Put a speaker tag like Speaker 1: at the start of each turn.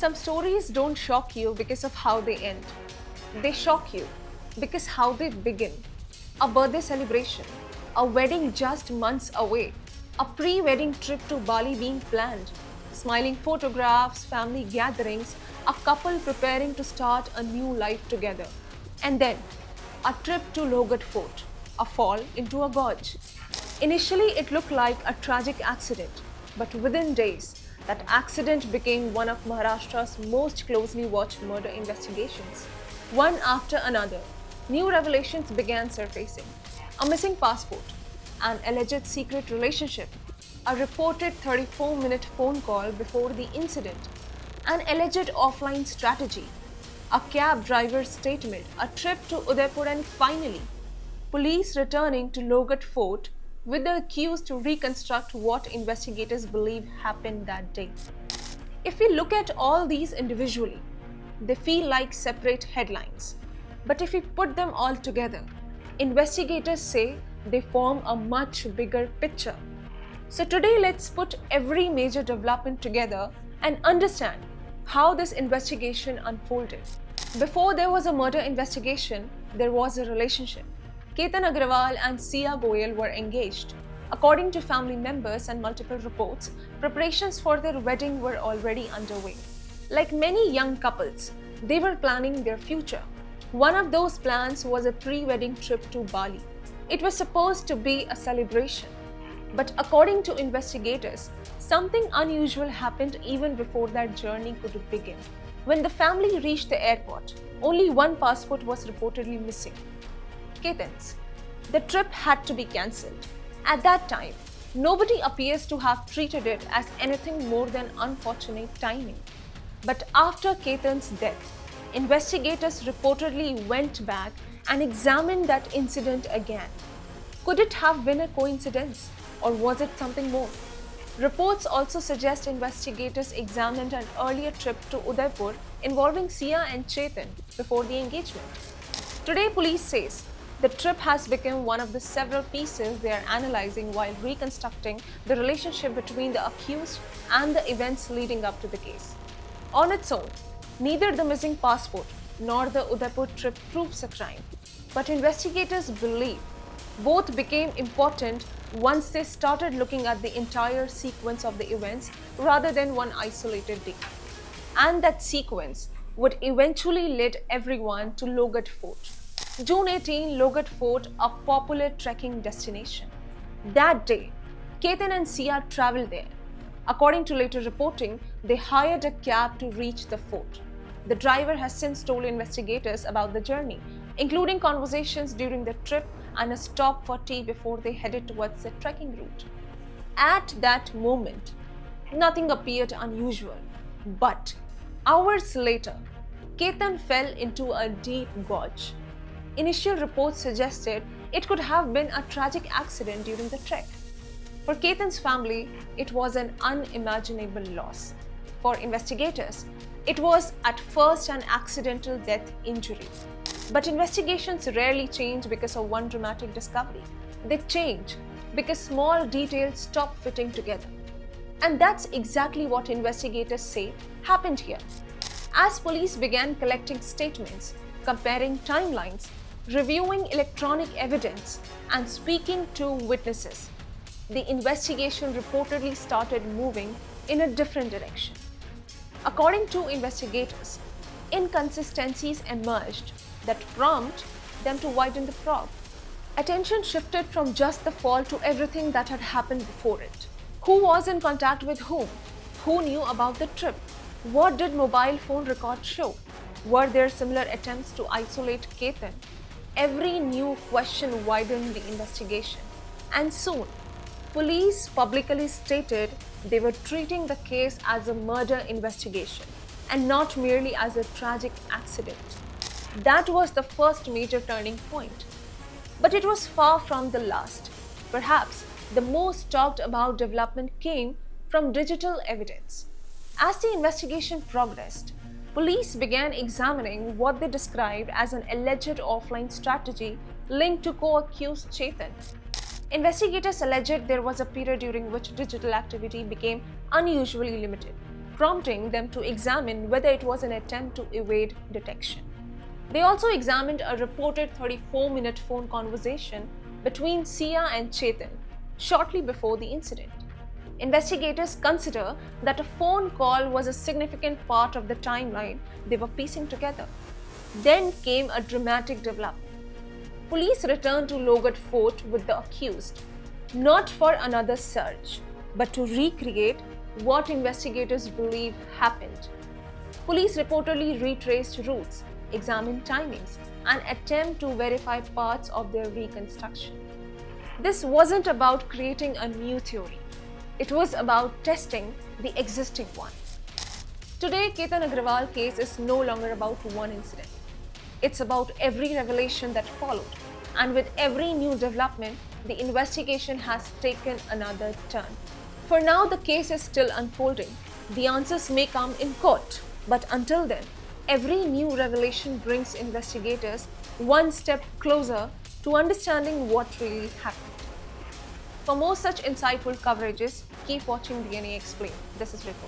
Speaker 1: Some stories don't shock you because of how they end. They shock you because how they begin. A birthday celebration, a wedding just months away, a pre-wedding trip to Bali being planned, smiling photographs, family gatherings, a couple preparing to start a new life together. And then, a trip to Logat Fort, a fall into a gorge. Initially, it looked like a tragic accident, but within days, that accident became one of Maharashtra's most closely watched murder investigations. One after another, new revelations began surfacing. A missing passport, an alleged secret relationship, a reported 34-minute phone call before the incident, an alleged offline strategy, a cab driver's statement, a trip to Udaipur, and finally, police returning to Logat Fort with the accused to reconstruct what investigators believe happened that day. If we look at all these individually, they feel like separate headlines. But if we put them all together, investigators say they form a much bigger picture. So today, let's put every major development together and understand how this investigation unfolded. Before there was a murder investigation, there was a relationship. Ketan Agrawal and Sia Goyal were engaged. According to family members and multiple reports, preparations for their wedding were already underway. Like many young couples, they were planning their future. One of those plans was a pre-wedding trip to Bali. It was supposed to be a celebration. But according to investigators, something unusual happened even before that journey could begin. When the family reached the airport, only one passport was reportedly missing. Ketan's. The trip had to be cancelled. At that time, nobody appears to have treated it as anything more than unfortunate timing. But after Ketan's death, investigators reportedly went back and examined that incident again. Could it have been a coincidence, or was it something more? Reports also suggest investigators examined an earlier trip to Udaipur involving Sia and Chetan before the engagement. Today, police says the trip has become one of the several pieces they are analyzing while reconstructing the relationship between the accused and the events leading up to the case. On its own, neither the missing passport nor the Udaipur trip proves a crime, but investigators believe both became important once they started looking at the entire sequence of the events rather than one isolated day. And that sequence would eventually lead everyone to Logat Fort. June 18, Logat Fort, a popular trekking destination. That day, Ketan and Sia traveled there. According to later reporting, they hired a cab to reach the fort. The driver has since told investigators about the journey, including conversations during the trip and a stop for tea before they headed towards the trekking route. At that moment, nothing appeared unusual. But hours later, Ketan fell into a deep gorge. Initial reports suggested it could have been a tragic accident during the trek. For Ketan's family, it was an unimaginable loss. For investigators, it was at first an accidental death injury. But investigations rarely change because of one dramatic discovery. They change because small details stop fitting together. And that's exactly what investigators say happened here. As police began collecting statements, comparing timelines, reviewing electronic evidence, and speaking to witnesses, the investigation reportedly started moving in a different direction. According to investigators, inconsistencies emerged that prompt them to widen the probe. Attention shifted from just the fall to everything that had happened before it. Who was in contact with whom? Who knew about the trip? What did mobile phone records show? Were there similar attempts to isolate Ketan? Every new question widened the investigation. And soon, police publicly stated they were treating the case as a murder investigation and not merely as a tragic accident. That was the first major turning point. But it was far from the last. Perhaps the most talked about development came from digital evidence. As the investigation progressed, police began examining what they described as an alleged offline strategy linked to co-accused Chetan. Investigators alleged there was a period during which digital activity became unusually limited. prompting them to examine whether it was an attempt to evade detection. They also examined a reported 34-minute phone conversation between Sia and Chetan shortly before the incident. Investigators consider that a phone call was a significant part of the timeline they were piecing together. Then came a dramatic development. Police returned to Logat Fort with the accused, not for another search, but to recreate what investigators believe happened. Police reportedly retraced routes, examined timings, and attempted to verify parts of their reconstruction. This wasn't about creating a new theory. It was about testing the existing one. Today, Ketan Agrawal case is no longer about one incident. It's about every revelation that followed. And with every new development, the investigation has taken another turn. For now, the case is still unfolding. The answers may come in court. But until then, every new revelation brings investigators one step closer to understanding what really happened. For more such insightful coverages, keep watching DNA Explained. This is Ritu.